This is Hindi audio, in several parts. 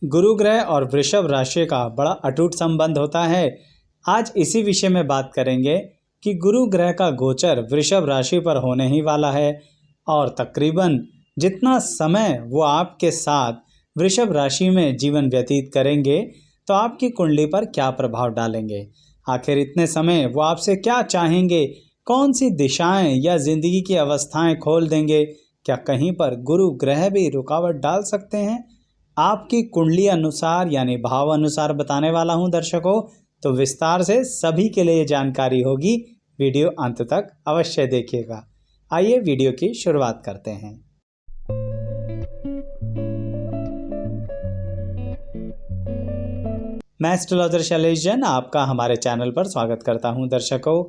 गुरु ग्रह और वृषभ राशि का बड़ा अटूट संबंध होता है। आज इसी विषय में बात करेंगे कि गुरु ग्रह का गोचर वृषभ राशि पर होने ही वाला है और तकरीबन जितना समय वो आपके साथ वृषभ राशि में जीवन व्यतीत करेंगे तो आपकी कुंडली पर क्या प्रभाव डालेंगे, आखिर इतने समय वो आपसे क्या चाहेंगे, कौन सी दिशाएं या जिंदगी की अवस्थाएं खोल देंगे, क्या कहीं पर गुरु ग्रह भी रुकावट डाल सकते हैं। आपकी कुंडली अनुसार यानी भाव अनुसार बताने वाला हूं दर्शकों, तो विस्तार से सभी के लिए जानकारी होगी। वीडियो अंत तक अवश्य देखिएगा। आइए वीडियो की शुरुआत करते हैं। मैं एस्ट्रोलॉजर शैलेश जैन आपका हमारे चैनल पर स्वागत करता हूं। दर्शकों,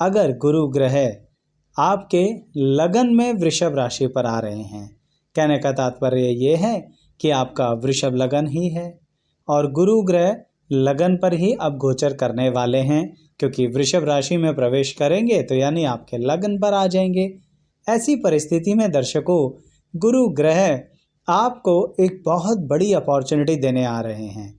अगर गुरु ग्रह आपके लगन में वृषभ राशि पर आ रहे हैं, कहने का तात्पर्य ये है कि आपका वृषभ लगन ही है और गुरु ग्रह लगन पर ही अब गोचर करने वाले हैं, क्योंकि वृषभ राशि में प्रवेश करेंगे तो यानी आपके लगन पर आ जाएंगे। ऐसी परिस्थिति में दर्शकों, गुरु ग्रह आपको एक बहुत बड़ी अपॉर्चुनिटी देने आ रहे हैं।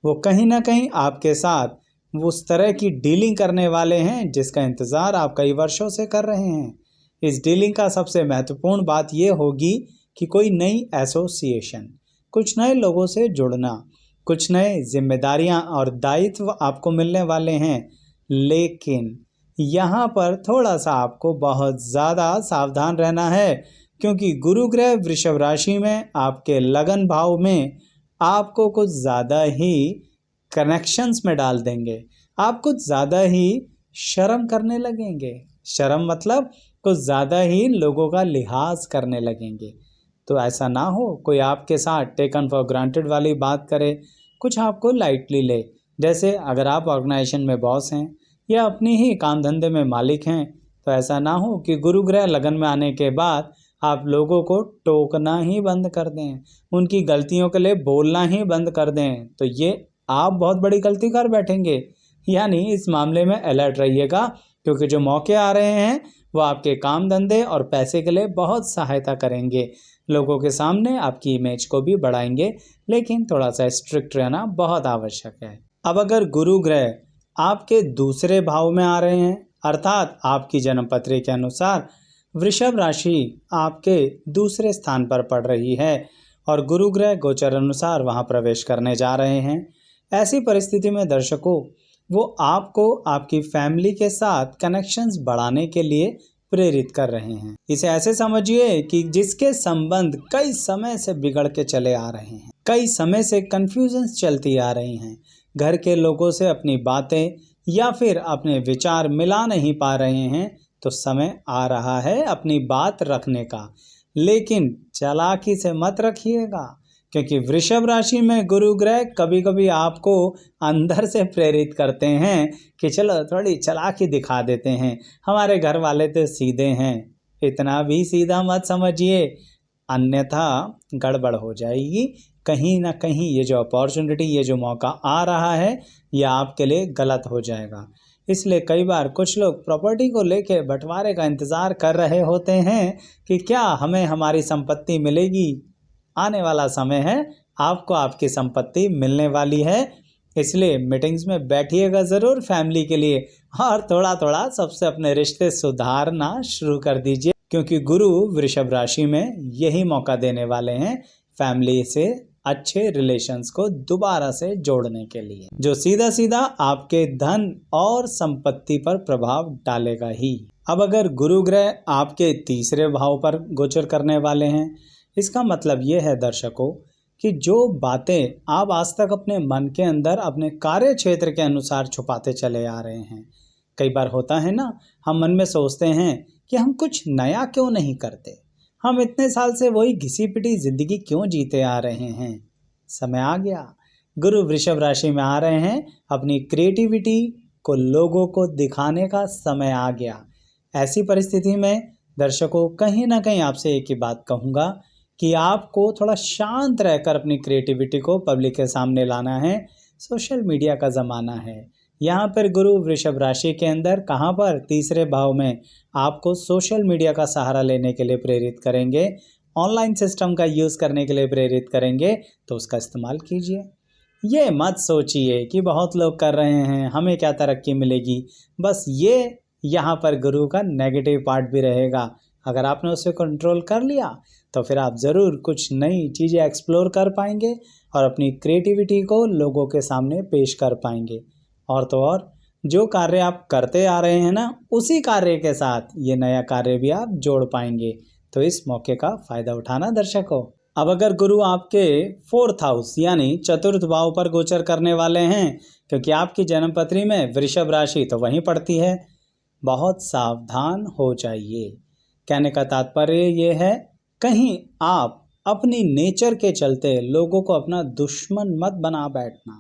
वो कहीं ना कहीं आपके साथ उस तरह की डीलिंग करने वाले हैं जिसका इंतज़ार आप कई वर्षों से कर रहे हैं। इस डीलिंग का सबसे महत्वपूर्ण बात यह होगी कि कोई नई एसोसिएशन, कुछ नए लोगों से जुड़ना, कुछ नए जिम्मेदारियां और दायित्व आपको मिलने वाले हैं। लेकिन यहाँ पर थोड़ा सा आपको बहुत ज़्यादा सावधान रहना है, क्योंकि गुरु ग्रह वृषभ राशि में आपके लगन भाव में आपको कुछ ज़्यादा ही कनेक्शंस में डाल देंगे। आप कुछ ज़्यादा ही शर्म करने लगेंगे। शर्म मतलब कुछ ज़्यादा ही लोगों का लिहाज करने लगेंगे। तो ऐसा ना हो कोई आपके साथ टेकन फॉर ग्रांटेड वाली बात करे, कुछ आपको लाइटली ले। जैसे अगर आप ऑर्गेनाइजेशन में बॉस हैं या अपनी ही काम धंधे में मालिक हैं, तो ऐसा ना हो कि गुरु ग्रह लगन में आने के बाद आप लोगों को टोकना ही बंद कर दें, उनकी गलतियों के लिए बोलना ही बंद कर दें, तो ये आप बहुत बड़ी गलती कर बैठेंगे। यानी इस मामले में अलर्ट रहिएगा, क्योंकि जो मौके आ रहे हैं वो आपके काम धंधे और पैसे के लिए बहुत सहायता करेंगे, लोगों के सामने आपकी इमेज को भी बढ़ाएंगे। लेकिन थोड़ा सा स्ट्रिक्ट रहना बहुत आवश्यक है। अब अगर गुरु ग्रह आपके दूसरे भाव में आ रहे हैं, अर्थात आपकी जन्मपत्री के अनुसार वृषभ राशि आपके दूसरे स्थान पर पड़ रही है और गुरु ग्रह गोचर अनुसार वहां प्रवेश करने जा रहे हैं, ऐसी परिस्थिति में दर्शकों वो आपको आपकी फैमिली के साथ कनेक्शंस बढ़ाने के लिए प्रेरित कर रहे हैं। इसे ऐसे समझिए कि जिसके संबंध कई समय से बिगड़ के चले आ रहे हैं, कई समय से कंफ्यूजन्स चलती आ रही हैं, घर के लोगों से अपनी बातें या फिर अपने विचार मिला नहीं पा रहे हैं, तो समय आ रहा है अपनी बात रखने का। लेकिन चालाकी से मत रखिएगा, क्योंकि वृषभ राशि में गुरु ग्रह कभी कभी आपको अंदर से प्रेरित करते हैं कि चलो थोड़ी चालाकी दिखा देते हैं, हमारे घर वाले तो सीधे हैं। इतना भी सीधा मत समझिए, अन्यथा गड़बड़ हो जाएगी। कहीं ना कहीं ये जो अपॉर्चुनिटी, ये जो मौका आ रहा है, ये आपके लिए गलत हो जाएगा। इसलिए कई बार कुछ लोग प्रॉपर्टी को लेके बंटवारे का इंतज़ार कर रहे होते हैं कि क्या हमें हमारी संपत्ति मिलेगी। आने वाला समय है, आपको आपकी संपत्ति मिलने वाली है। इसलिए मीटिंग्स में बैठिएगा ज़रूर फैमिली के लिए, और थोड़ा थोड़ा सबसे अपने रिश्ते सुधारना शुरू कर दीजिए, क्योंकि गुरु वृषभ राशि में यही मौका देने वाले हैं फैमिली से अच्छे रिलेशंस को दोबारा से जोड़ने के लिए, जो सीधा सीधा आपके धन और संपत्ति पर प्रभाव डालेगा ही। अब अगर गुरु ग्रह आपके तीसरे भाव पर गोचर करने वाले हैं, इसका मतलब ये है दर्शकों कि जो बातें आप आज तक अपने मन के अंदर अपने कार्य क्षेत्र के अनुसार छुपाते चले आ रहे हैं, कई बार होता है ना, हम मन में सोचते हैं कि हम कुछ नया क्यों नहीं करते, हम इतने साल से वही घिसी पिटी जिंदगी क्यों जीते आ रहे हैं। समय आ गया, गुरु वृषभ राशि में आ रहे हैं, अपनी क्रिएटिविटी को लोगों को दिखाने का समय आ गया। ऐसी परिस्थिति में दर्शकों कहीं ना कहीं आपसे एक ही बात कहूँगा कि आपको थोड़ा शांत रहकर अपनी क्रिएटिविटी को पब्लिक के सामने लाना है। सोशल मीडिया का ज़माना है, यहाँ पर गुरु वृषभ राशि के अंदर कहाँ पर तीसरे भाव में आपको सोशल मीडिया का सहारा लेने के लिए प्रेरित करेंगे ऑनलाइन सिस्टम का यूज़ करने के लिए प्रेरित करेंगे तो उसका इस्तेमाल कीजिए। ये मत सोचिए कि बहुत लोग कर रहे हैं, हमें क्या तरक्की मिलेगी। बस ये यहाँ पर गुरु का नेगेटिव पार्ट भी रहेगा। अगर आपने उसे कंट्रोल कर लिया तो फिर आप ज़रूर कुछ नई चीज़ें एक्सप्लोर कर पाएंगे और अपनी क्रिएटिविटी को लोगों के सामने पेश कर पाएंगे। और तो और जो कार्य आप करते आ रहे हैं ना, उसी कार्य के साथ ये नया कार्य भी आप जोड़ पाएंगे। तो इस मौके का फ़ायदा उठाना दर्शकों। अब अगर गुरु आपके 4th हाउस यानी चतुर्थ भाव पर गोचर करने वाले हैं, क्योंकि आपकी जन्मपत्री में वृषभ राशि तो वहीं पड़ती है, बहुत सावधान हो जाइए। कहने का तात्पर्य ये है, कहीं आप अपनी नेचर के चलते लोगों को अपना दुश्मन मत बना बैठना।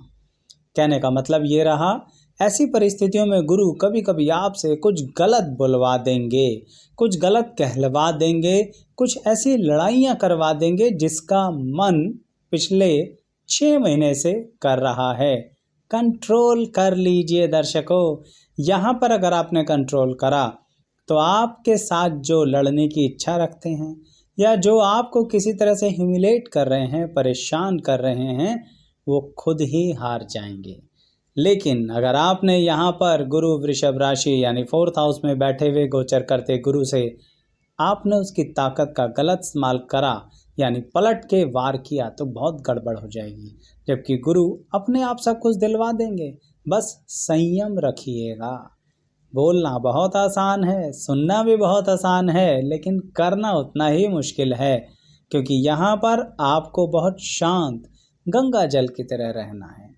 कहने का मतलब ये रहा, ऐसी परिस्थितियों में गुरु कभी कभी आपसे कुछ गलत बुलवा देंगे, कुछ गलत कहलवा देंगे, कुछ ऐसी लड़ाइयाँ करवा देंगे जिसका मन पिछले 6 महीने से कर रहा है। कंट्रोल कर लीजिए दर्शकों। यहाँ पर अगर आपने कंट्रोल करा तो आपके साथ जो लड़ने की इच्छा रखते हैं या जो आपको किसी तरह से ह्यूमिलेट कर रहे हैं, परेशान कर रहे हैं, वो खुद ही हार जाएंगे। लेकिन अगर आपने यहाँ पर गुरु वृषभ राशि यानी 4th हाउस में बैठे हुए गोचर करते गुरु से आपने उसकी ताकत का गलत इस्तेमाल करा यानी पलट के वार किया तो बहुत गड़बड़ हो जाएगी। जबकि गुरु अपने आप सब कुछ दिलवा देंगे, बस संयम रखिएगा। बोलना बहुत आसान है, सुनना भी बहुत आसान है, लेकिन करना उतना ही मुश्किल है, क्योंकि यहाँ पर आपको बहुत शांत गंगा जल की तरह रहना है,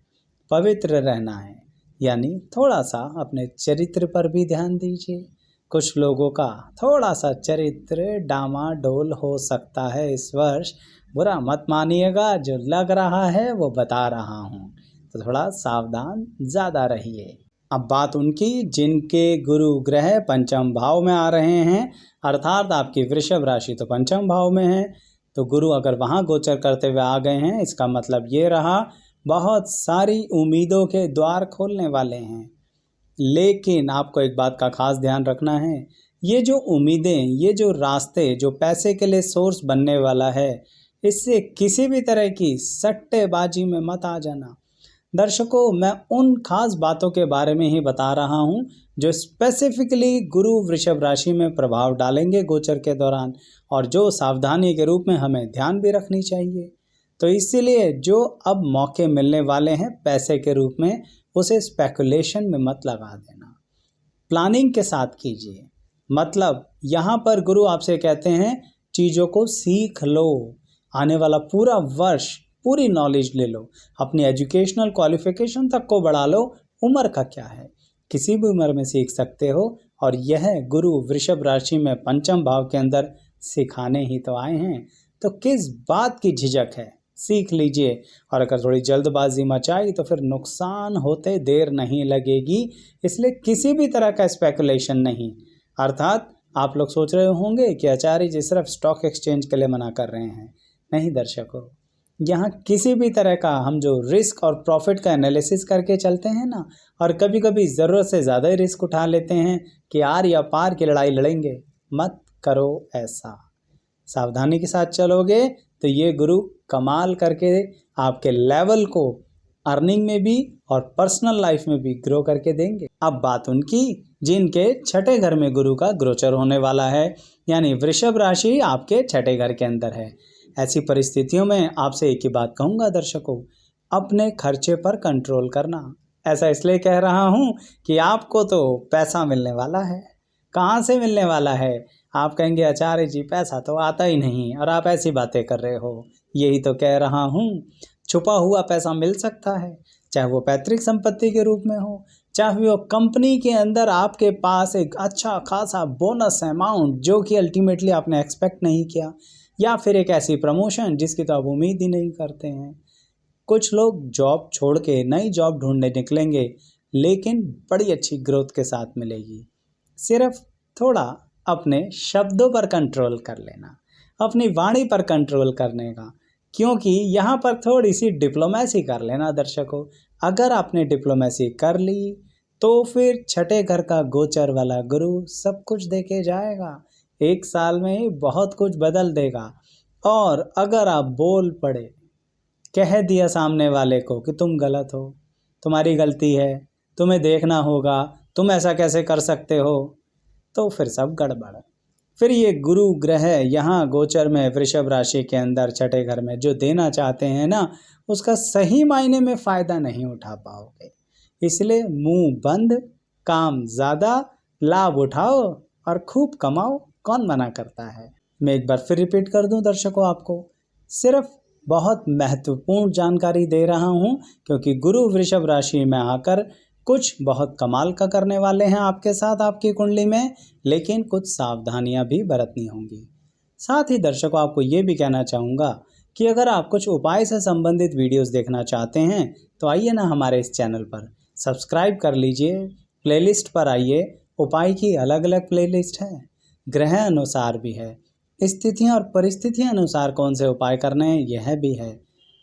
पवित्र रहना है। यानी थोड़ा सा अपने चरित्र पर भी ध्यान दीजिए। कुछ लोगों का थोड़ा सा चरित्र डामाडोल हो सकता है इस वर्ष, बुरा मत मानिएगा, जो लग रहा है वो बता रहा हूँ, तो थोड़ा सावधान ज़्यादा रहिए। अब बात उनकी जिनके गुरु ग्रह पंचम भाव में आ रहे हैं, अर्थात आपकी वृषभ राशि तो पंचम भाव में है, तो गुरु अगर वहाँ गोचर करते हुए आ गए हैं, इसका मतलब ये रहा बहुत सारी उम्मीदों के द्वार खोलने वाले हैं। लेकिन आपको एक बात का खास ध्यान रखना है, ये जो उम्मीदें, ये जो रास्ते, जो पैसे के लिए सोर्स बनने वाला है, इससे किसी भी तरह की सट्टेबाजी में मत आ जाना। दर्शकों, मैं उन खास बातों के बारे में ही बता रहा हूँ जो स्पेसिफिकली गुरु वृषभ राशि में प्रभाव डालेंगे गोचर के दौरान, और जो सावधानी के रूप में हमें ध्यान भी रखनी चाहिए। तो इसीलिए जो अब मौके मिलने वाले हैं पैसे के रूप में, उसे स्पेकुलेशन में मत लगा देना, प्लानिंग के साथ कीजिए। मतलब यहाँ पर गुरु आपसे कहते हैं चीज़ों को सीख लो, आने वाला पूरा वर्ष पूरी नॉलेज ले लो, अपनी एजुकेशनल क्वालिफिकेशन तक को बढ़ा लो। उम्र का क्या है, किसी भी उम्र में सीख सकते हो, और यह गुरु वृषभ राशि में पंचम भाव के अंदर सिखाने ही तो आए हैं, तो किस बात की झिझक है, सीख लीजिए। और अगर थोड़ी जल्दबाजी मचाई तो फिर नुकसान होते देर नहीं लगेगी। इसलिए किसी भी तरह का स्पेकुलेशन नहीं। अर्थात आप लोग सोच रहे होंगे कि आचार्य जी सिर्फ स्टॉक एक्सचेंज के लिए मना कर रहे हैं। नहीं दर्शकों, यहाँ किसी भी तरह का हम जो रिस्क और प्रॉफिट का एनालिसिस करके चलते हैं ना, और कभी कभी ज़रूरत से ज़्यादा ही रिस्क उठा लेते हैं कि आर या पार की लड़ाई लड़ेंगे, मत करो ऐसा। सावधानी के साथ चलोगे तो ये गुरु कमाल करके आपके लेवल को अर्निंग में भी और पर्सनल लाइफ में भी ग्रो करके देंगे। अब बात उनकी जिनके 6ठे घर में गुरु का गोचर होने वाला है, यानी वृषभ राशि आपके 6ठे घर के अंदर है। ऐसी परिस्थितियों में आपसे एक ही बात कहूँगा दर्शकों, अपने खर्चे पर कंट्रोल करना। ऐसा इसलिए कह रहा हूँ कि आपको तो पैसा मिलने वाला है। कहाँ से मिलने वाला है? आप कहेंगे आचार्य जी पैसा तो आता ही नहीं और आप ऐसी बातें कर रहे हो। यही तो कह रहा हूँ, छुपा हुआ पैसा मिल सकता है, चाहे वो पैतृक संपत्ति के रूप में हो, चाहे वो कंपनी के अंदर आपके पास एक अच्छा खासा बोनस अमाउंट जो कि अल्टीमेटली आपने एक्सपेक्ट नहीं किया, या फिर एक ऐसी प्रमोशन जिसकी तो आप उम्मीद ही नहीं करते हैं। कुछ लोग जॉब छोड़ के नई जॉब ढूंढने निकलेंगे, लेकिन बड़ी अच्छी ग्रोथ के साथ मिलेगी। सिर्फ थोड़ा अपने शब्दों पर कंट्रोल कर लेना, अपनी वाणी पर कंट्रोल करने का, क्योंकि यहाँ पर थोड़ी सी डिप्लोमेसी कर लेना दर्शकों। अगर आपने डिप्लोमेसी कर ली तो फिर 6ठे घर का गोचर वाला गुरु सब कुछ देके जाएगा, 1 साल में ही बहुत कुछ बदल देगा। और अगर आप बोल पड़े, कह दिया सामने वाले को कि तुम गलत हो, तुम्हारी गलती है, तुम्हें देखना होगा, तुम ऐसा कैसे कर सकते हो, तो फिर सब गड़बड़। फिर ये गुरु ग्रह यहाँ गोचर में वृषभ राशि के अंदर छठे घर में जो देना चाहते हैं ना, उसका सही मायने में फ़ायदा नहीं उठा पाओगे। इसलिए मुंह बंद, काम ज़्यादा, लाभ उठाओ और खूब कमाओ, कौन मना करता है। मैं एक बार फिर रिपीट कर दूं दर्शकों, आपको सिर्फ बहुत महत्वपूर्ण जानकारी दे रहा हूं, क्योंकि गुरु वृषभ राशि में आकर कुछ बहुत कमाल का करने वाले हैं आपके साथ आपकी कुंडली में, लेकिन कुछ सावधानियां भी बरतनी होंगी। साथ ही दर्शकों, आपको ये भी कहना चाहूँगा कि अगर आप कुछ उपाय से संबंधित वीडियोस देखना चाहते हैं तो आइए ना हमारे इस चैनल पर सब्सक्राइब कर लीजिए। प्लेलिस्ट पर आइए, उपाय की अलग अलग प्लेलिस्ट है, ग्रह अनुसार भी है, स्थितियाँ और परिस्थितियाँ अनुसार कौन से उपाय करने हैं यह भी है।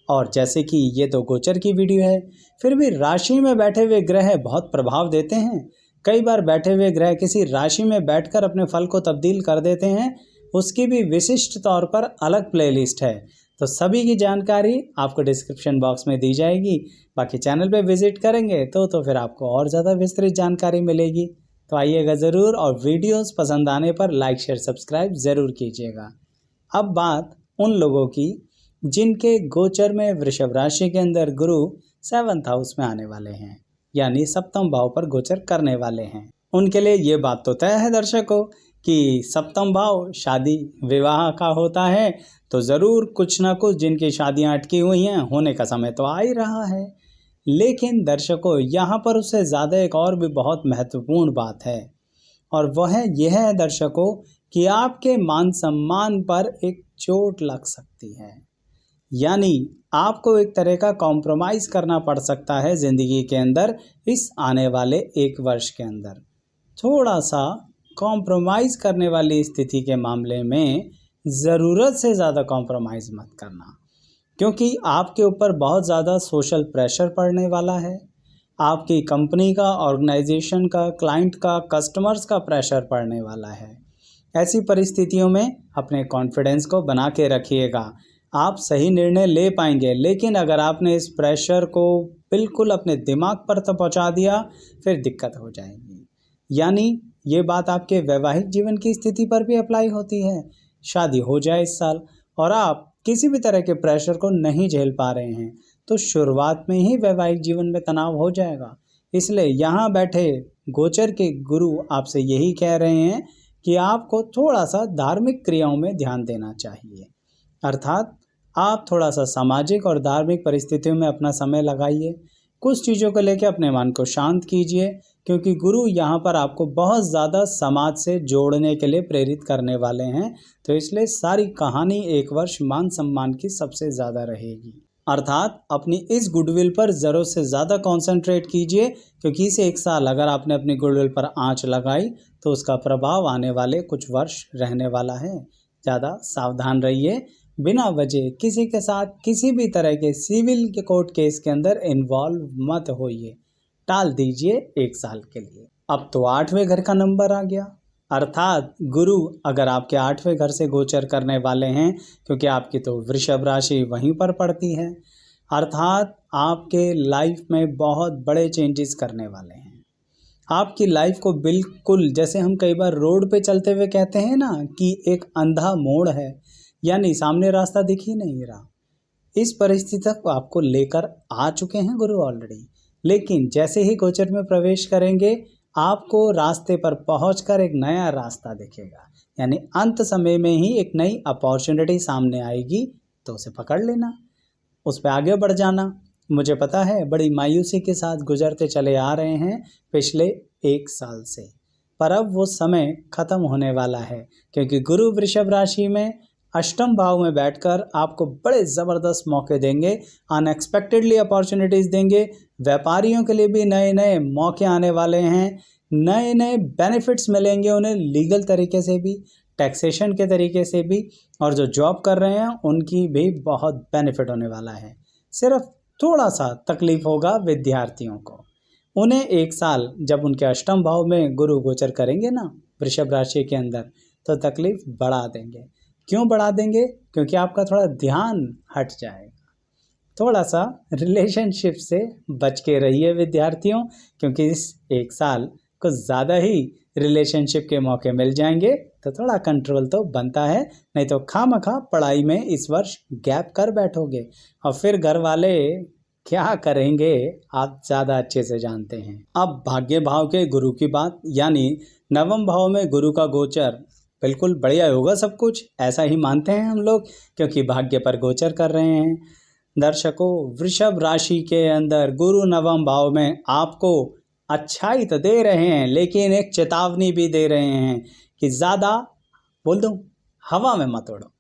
और जैसे कि ये तो गोचर की वीडियो है, फिर भी राशि में बैठे हुए ग्रह बहुत प्रभाव देते हैं। कई बार बैठे हुए ग्रह किसी राशि में बैठकर अपने फल को तब्दील कर देते हैं, उसकी भी विशिष्ट तौर पर अलग प्लेलिस्ट है। तो सभी की जानकारी आपको डिस्क्रिप्शन बॉक्स में दी जाएगी। बाकी चैनल पे विजिट करेंगे तो फिर आपको और ज़्यादा विस्तृत जानकारी मिलेगी। तो आइएगा ज़रूर, और वीडियोस पसंद आने पर लाइक शेयर सब्सक्राइब ज़रूर कीजिएगा। अब बात उन लोगों की जिनके गोचर में वृषभ राशि के अंदर गुरु 7th हाउस में आने वाले हैं, यानी सप्तम भाव पर गोचर करने वाले हैं। उनके लिए ये बात तो तय है दर्शकों कि सप्तम भाव शादी विवाह का होता है, तो ज़रूर कुछ ना कुछ जिनकी शादियां अटकी हुई हैं, होने का समय तो आ ही रहा है। लेकिन दर्शकों, यहाँ पर उससे ज़्यादा एक और भी बहुत महत्वपूर्ण बात है, और वह यह है दर्शकों कि आपके मान सम्मान पर एक चोट लग सकती है। यानी आपको एक तरह का कॉम्प्रोमाइज़ करना पड़ सकता है ज़िंदगी के अंदर। इस आने वाले 1 वर्ष के अंदर थोड़ा सा कॉम्प्रोमाइज़ करने वाली स्थिति के मामले में ज़रूरत से ज़्यादा कॉम्प्रोमाइज़ मत करना, क्योंकि आपके ऊपर बहुत ज़्यादा सोशल प्रेशर पड़ने वाला है। आपकी कंपनी का, ऑर्गेनाइजेशन का, क्लाइंट का, कस्टमर्स का प्रेशर पड़ने वाला है। ऐसी परिस्थितियों में अपने कॉन्फिडेंस को बना के रखिएगा। आप सही निर्णय ले पाएंगे, लेकिन अगर आपने इस प्रेशर को बिल्कुल अपने दिमाग पर तो पहुंचा दिया, फिर दिक्कत हो जाएगी। यानी ये बात आपके वैवाहिक जीवन की स्थिति पर भी अप्लाई होती है। शादी हो जाए इस साल और आप किसी भी तरह के प्रेशर को नहीं झेल पा रहे हैं, तो शुरुआत में ही वैवाहिक जीवन में तनाव हो जाएगा। इसलिए यहाँ बैठे गोचर के गुरु आपसे यही कह रहे हैं कि आपको थोड़ा सा धार्मिक क्रियाओं में ध्यान देना चाहिए। अर्थात आप थोड़ा सा सामाजिक और धार्मिक परिस्थितियों में अपना समय लगाइए। कुछ चीज़ों को लेकर अपने मन को शांत कीजिए, क्योंकि गुरु यहाँ पर आपको बहुत ज़्यादा समाज से जोड़ने के लिए प्रेरित करने वाले हैं। तो इसलिए सारी कहानी 1 वर्ष मान सम्मान की सबसे ज़्यादा रहेगी। अर्थात अपनी इस गुडविल पर ज़रूरत से ज़्यादा कंसंट्रेट कीजिए, क्योंकि इस 1 साल अगर आपने अपनी गुडविल पर आंच लगाई तो उसका प्रभाव आने वाले कुछ वर्ष रहने वाला है। ज़्यादा सावधान रहिए, बिना वजह किसी के साथ किसी भी तरह के सिविल के कोर्ट केस के अंदर इन्वॉल्व मत होइए, टाल दीजिए 1 साल के लिए। अब तो 8वें घर का नंबर आ गया, अर्थात गुरु अगर आपके 8वें घर से गोचर करने वाले हैं, क्योंकि आपकी तो वृषभ राशि वहीं पर पड़ती है, अर्थात आपके लाइफ में बहुत बड़े चेंजेस करने वाले हैं। आपकी लाइफ को बिल्कुल, जैसे हम कई बार रोड पे चलते हुए कहते हैं ना कि एक अंधा मोड़ है, यानी सामने रास्ता दिख ही नहीं रहा। इस परिस्थिति तक आपको लेकर आ चुके हैं गुरु ऑलरेडी, लेकिन जैसे ही गोचर में प्रवेश करेंगे आपको रास्ते पर पहुंचकर एक नया रास्ता दिखेगा। यानी अंत समय में ही एक नई अपॉर्चुनिटी सामने आएगी, तो उसे पकड़ लेना, उस पर आगे बढ़ जाना। मुझे पता है बड़ी मायूसी के साथ गुजरते चले आ रहे हैं पिछले 1 साल से, पर अब वो समय खत्म होने वाला है, क्योंकि गुरु वृषभ राशि में अष्टम भाव में बैठकर आपको बड़े ज़बरदस्त मौके देंगे, अनएक्सपेक्टेडली अपॉर्चुनिटीज़ देंगे। व्यापारियों के लिए भी नए नए मौके आने वाले हैं, नए नए बेनिफिट्स मिलेंगे उन्हें, लीगल तरीके से भी, टैक्सेशन के तरीके से भी, और जो जॉब कर रहे हैं उनकी भी बहुत बेनिफिट होने वाला है। सिर्फ थोड़ा सा तकलीफ होगा विद्यार्थियों को, उन्हें 1 साल जब उनके अष्टम भाव में गुरु गोचर करेंगे ना वृषभ राशि के अंदर, तो तकलीफ बढ़ा देंगे। क्यों बढ़ा देंगे? क्योंकि आपका थोड़ा ध्यान हट जाएगा। थोड़ा सा रिलेशनशिप से बच के रहिए विद्यार्थियों, क्योंकि इस एक साल कुछ ज़्यादा ही रिलेशनशिप के मौके मिल जाएंगे, तो थोड़ा कंट्रोल तो बनता है, नहीं तो खामखा पढ़ाई में इस वर्ष गैप कर बैठोगे और फिर घर वाले क्या करेंगे आप ज़्यादा अच्छे से जानते हैं। अब भाग्य भाव के गुरु की बात, यानी नवम भाव में गुरु का गोचर बिल्कुल बढ़िया होगा सब कुछ, ऐसा ही मानते हैं हम लोग, क्योंकि भाग्य पर गोचर कर रहे हैं। दर्शकों, वृषभ राशि के अंदर गुरु नवम भाव में आपको अच्छाई तो दे रहे हैं, लेकिन एक चेतावनी भी दे रहे हैं कि ज़्यादा बोल दूं हवा में मत उड़ो।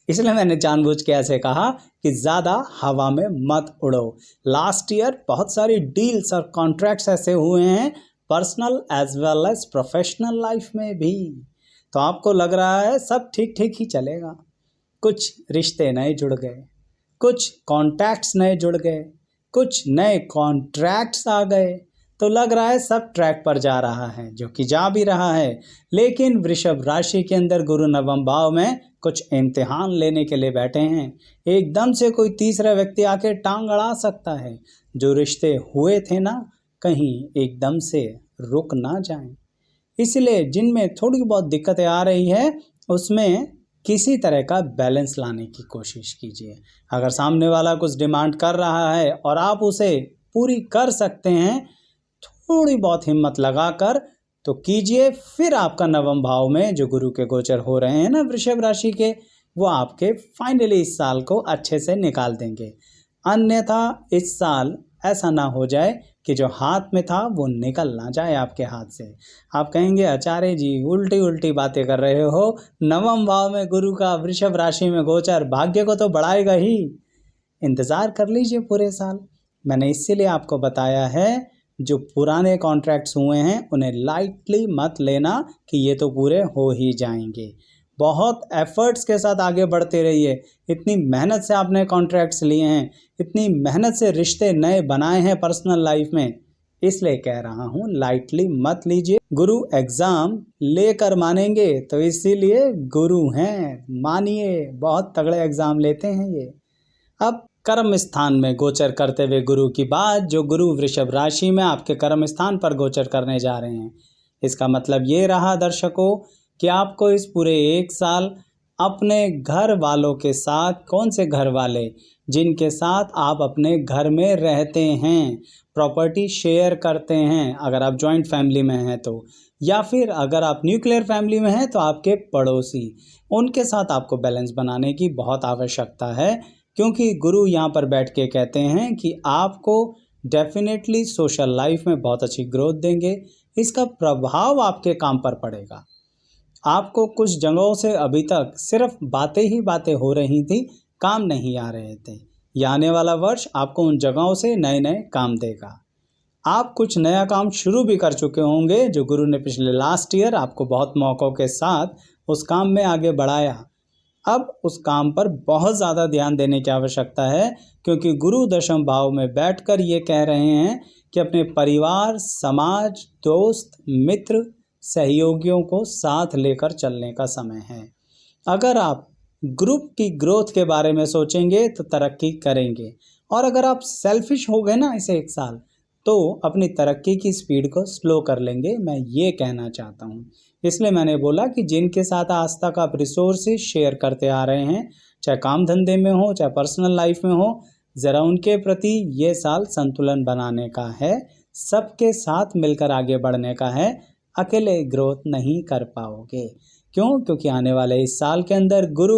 इसलिए मैंने जानबूझ के ऐसे कहा कि ज़्यादा हवा में मत उड़ो। लास्ट ईयर बहुत सारी डील्स और कॉन्ट्रैक्ट्स ऐसे हुए हैं, personal as well as professional life में भी, तो आपको लग रहा है सब ठीक ठीक ही चलेगा। कुछ रिश्ते नए जुड़ गए, कुछ कॉन्टैक्ट्स नए जुड़ गए, कुछ नए कॉन्ट्रैक्ट्स आ गए, तो लग रहा है सब ट्रैक पर जा रहा है, जो कि जा भी रहा है। लेकिन वृषभ राशि के अंदर गुरु नवम भाव में कुछ इम्तिहान लेने के लिए बैठे हैं। एकदम से कोई तीसरा व्यक्ति आके टांग अड़ा सकता है। जो रिश्ते हुए थे ना, कहीं एकदम से रुक ना जाएं। इसलिए जिनमें थोड़ी बहुत दिक्कतें आ रही है, उसमें किसी तरह का बैलेंस लाने की कोशिश कीजिए। अगर सामने वाला कुछ डिमांड कर रहा है और आप उसे पूरी कर सकते हैं, थोड़ी बहुत हिम्मत लगाकर तो कीजिए। फिर आपका नवम भाव में जो गुरु के गोचर हो रहे हैं ना वृषभ राशि के, वो आपके फाइनली इस साल को अच्छे से निकाल देंगे। अन्यथा इस साल ऐसा ना हो जाए कि जो हाथ में था वो निकल ना जाए आपके हाथ से। आप कहेंगे आचार्य जी उल्टी उल्टी बातें कर रहे हो, नवम भाव में गुरु का वृषभ राशि में गोचर भाग्य को तो बढ़ाएगा ही। इंतज़ार कर लीजिए पूरे साल। मैंने इसीलिए आपको बताया है, जो पुराने कॉन्ट्रैक्ट्स हुए हैं उन्हें लाइटली मत लेना कि ये तो पूरे हो ही जाएंगे। बहुत एफर्ट्स के साथ आगे बढ़ते रहिए। इतनी मेहनत से आपने कॉन्ट्रैक्ट्स लिए हैं, इतनी मेहनत से रिश्ते नए बनाए हैं पर्सनल लाइफ में, इसलिए कह रहा हूँ लाइटली मत लीजिए। गुरु एग्ज़ाम लेकर मानेंगे, तो इसीलिए गुरु हैं, मानिए बहुत तगड़े एग्ज़ाम लेते हैं ये। अब कर्म स्थान में गोचर करते हुए गुरु की बात, जो गुरु वृषभ राशि में आपके कर्म स्थान पर गोचर करने जा रहे हैं, इसका मतलब ये रहा दर्शकों कि आपको इस पूरे एक साल अपने घर वालों के साथ, कौन से घर वाले, जिनके साथ आप अपने घर में रहते हैं, प्रॉपर्टी शेयर करते हैं, अगर आप जॉइंट फैमिली में हैं तो, या फिर अगर आप न्यूक्लियर फैमिली में हैं तो आपके पड़ोसी, उनके साथ आपको बैलेंस बनाने की बहुत आवश्यकता है। क्योंकि गुरु यहाँ पर बैठ के कहते हैं कि आपको डेफिनेटली सोशल लाइफ में बहुत अच्छी ग्रोथ देंगे। इसका प्रभाव आपके काम पर पड़ेगा। आपको कुछ जगहों से अभी तक सिर्फ बातें ही बातें हो रही थी, काम नहीं आ रहे थे। यह आने वाला वर्ष आपको उन जगहों से नए नए काम देगा। आप कुछ नया काम शुरू भी कर चुके होंगे, जो गुरु ने पिछले लास्ट ईयर आपको बहुत मौक़ों के साथ उस काम में आगे बढ़ाया। अब उस काम पर बहुत ज़्यादा ध्यान देने की आवश्यकता है, क्योंकि गुरु दशम भाव में बैठकर ये कह रहे हैं कि अपने परिवार, समाज, दोस्त, मित्र, सहयोगियों को साथ लेकर चलने का समय है। अगर आप ग्रुप की ग्रोथ के बारे में सोचेंगे तो तरक्की करेंगे, और अगर आप सेल्फिश हो गए ना इसे एक साल, तो अपनी तरक्की की स्पीड को स्लो कर लेंगे, मैं ये कहना चाहता हूँ। इसलिए मैंने बोला कि जिनके साथ आज तक आप रिसोर्सेज शेयर करते आ रहे हैं, चाहे काम धंधे में हो, चाहे पर्सनल लाइफ में हो, ज़रा उनके प्रति ये साल संतुलन बनाने का है, सबके साथ मिलकर आगे बढ़ने का है। अकेले ग्रोथ नहीं कर पाओगे। क्यों? क्योंकि आने वाले इस साल के अंदर गुरु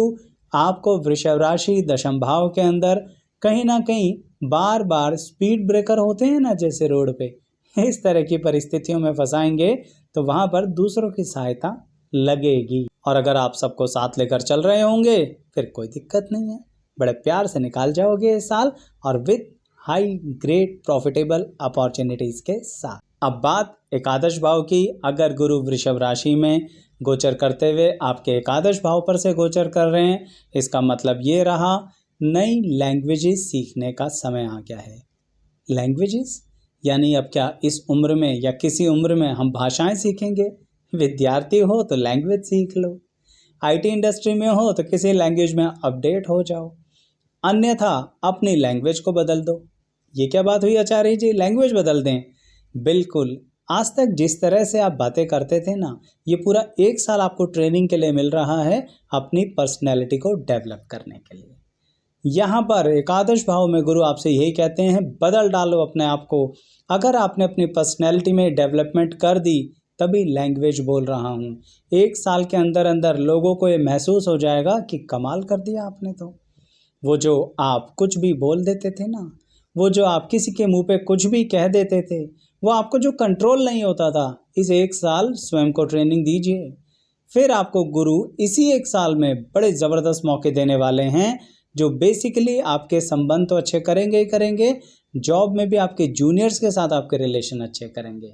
आपको वृषभ राशि दशम भाव के अंदर कहीं ना कहीं बार बार स्पीड ब्रेकर होते हैं ना, जैसे रोड पे, इस तरह की परिस्थितियों में फंसाएंगे, तो वहाँ पर दूसरों की सहायता लगेगी। और अगर आप सबको साथ लेकर चल रहे होंगे फिर कोई दिक्कत नहीं है, बड़े प्यार से निकाल जाओगे इस साल, और with high great profitable opportunities के साथ। अब बात एकादश भाव की। अगर गुरु वृषभ राशि में गोचर करते हुए आपके एकादश भाव पर से गोचर कर रहे हैं, इसका मतलब ये रहा नई लैंग्वेजेस सीखने का समय आ गया है। लैंग्वेजेस यानी अब क्या इस उम्र में या किसी उम्र में हम भाषाएं सीखेंगे? विद्यार्थी हो तो लैंग्वेज सीख लो, IT इंडस्ट्री में हो तो किसी लैंग्वेज में अपडेट हो जाओ, अन्यथा अपनी लैंग्वेज को बदल दो। ये क्या बात हुई आचार्य जी, लैंग्वेज बदल दें? बिल्कुल। आज तक जिस तरह से आप बातें करते थे ना, ये पूरा 1 साल आपको ट्रेनिंग के लिए मिल रहा है अपनी पर्सनैलिटी को डेवलप करने के लिए। यहाँ पर एकादश भाव में गुरु आपसे यही कहते हैं, बदल डालो अपने आप को। अगर आपने अपनी पर्सनैलिटी में डेवलपमेंट कर दी तभी लैंग्वेज बोल रहा हूँ। 1 साल के अंदर अंदर लोगों को ये महसूस हो जाएगा कि कमाल कर दिया आपने तो। वो जो आप कुछ भी बोल देते थे ना, वो जो आप किसी के मुंह पे कुछ भी कह देते थे, वो आपको जो कंट्रोल नहीं होता था, इस 1 साल स्वयं को ट्रेनिंग दीजिए। फिर आपको गुरु इसी 1 साल में बड़े ज़बरदस्त मौके देने वाले हैं, जो बेसिकली आपके संबंध तो अच्छे करेंगे ही करेंगे, जॉब में भी आपके जूनियर्स के साथ आपके रिलेशन अच्छे करेंगे।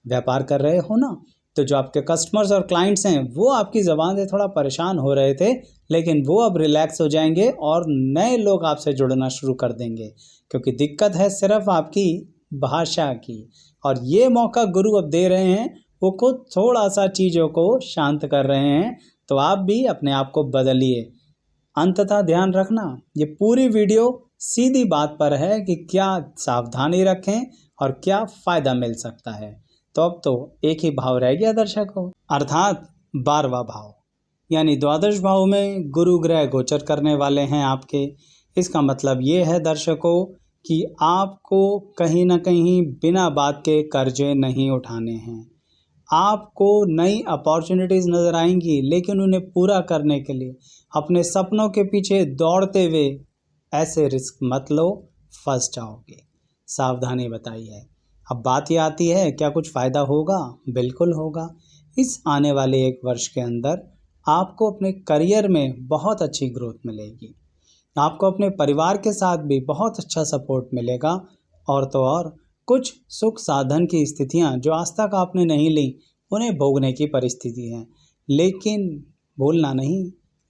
व्यापार कर रहे हो ना, तो जो आपके कस्टमर्स और क्लाइंट्स हैं वो आपकी ज़बान से थोड़ा परेशान हो रहे थे, लेकिन वो अब रिलैक्स हो जाएंगे और नए लोग आपसे जुड़ना शुरू कर देंगे, क्योंकि दिक्कत है सिर्फ आपकी भाषा की। और ये मौका गुरु अब दे रहे हैं, वो खुद थोड़ा सा चीज़ों को शांत कर रहे हैं, तो आप भी अपने आप को बदलिए। अंततः ध्यान रखना, ये पूरी वीडियो सीधी बात पर है कि क्या सावधानी रखें और क्या फ़ायदा मिल सकता है। तो अब तो एक ही भाव रह गया दर्शकों, अर्थात 12वां भाव, यानी द्वादश भाव में गुरु ग्रह गोचर करने वाले हैं आपके। इसका मतलब ये है दर्शकों कि आपको कहीं ना कहीं बिना बात के कर्जे नहीं उठाने हैं। आपको नई अपॉर्चुनिटीज़ नज़र आएंगी, लेकिन उन्हें पूरा करने के लिए अपने सपनों के पीछे दौड़ते हुए ऐसे रिस्क मत लो, फंस जाओगे। सावधानी बताइए। अब बात ये आती है, क्या कुछ फ़ायदा होगा? बिल्कुल होगा। इस आने वाले 1 वर्ष के अंदर आपको अपने करियर में बहुत अच्छी ग्रोथ मिलेगी। आपको अपने परिवार के साथ भी बहुत अच्छा सपोर्ट मिलेगा, और तो और कुछ सुख साधन की स्थितियां जो आज तक आपने नहीं ली, उन्हें भोगने की परिस्थिति है। लेकिन भूलना नहीं,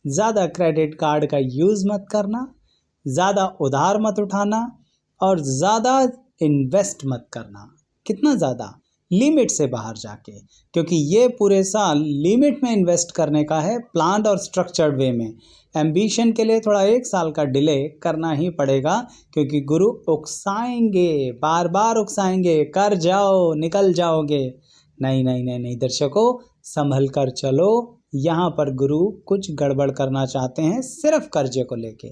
ज़्यादा क्रेडिट कार्ड का यूज़ मत करना, ज़्यादा उधार मत उठाना और ज़्यादा इन्वेस्ट मत करना। कितना ज़्यादा? लिमिट से बाहर जाके, क्योंकि ये पूरे साल लिमिट में इन्वेस्ट करने का है, प्लान्ड और स्ट्रक्चर्ड वे में। एम्बिशन के लिए थोड़ा 1 साल का डिले करना ही पड़ेगा, क्योंकि गुरु उकसाएंगे, बार बार उकसाएंगे, कर जाओ निकल जाओगे। नहीं नहीं नहीं नहीं दर्शकों, संभल कर चलो। यहाँ पर गुरु कुछ गड़बड़ करना चाहते हैं सिर्फ कर्जे को लेके,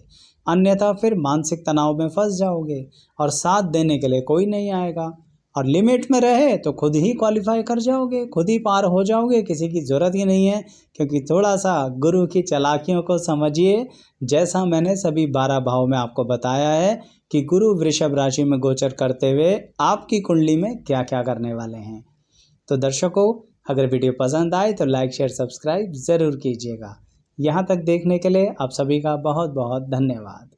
अन्यथा फिर मानसिक तनाव में फंस जाओगे और साथ देने के लिए कोई नहीं आएगा। और लिमिट में रहे तो खुद ही क्वालिफाई कर जाओगे, खुद ही पार हो जाओगे, किसी की ज़रूरत ही नहीं है। क्योंकि थोड़ा सा गुरु की चालाकियों को समझिए। जैसा मैंने सभी 12 भाव में आपको बताया है कि गुरु वृषभ राशि में गोचर करते हुए आपकी कुंडली में क्या क्या करने वाले हैं। तो दर्शकों, अगर वीडियो पसंद आए तो लाइक शेयर सब्सक्राइब ज़रूर कीजिएगा। यहाँ तक देखने के लिए आप सभी का बहुत बहुत धन्यवाद।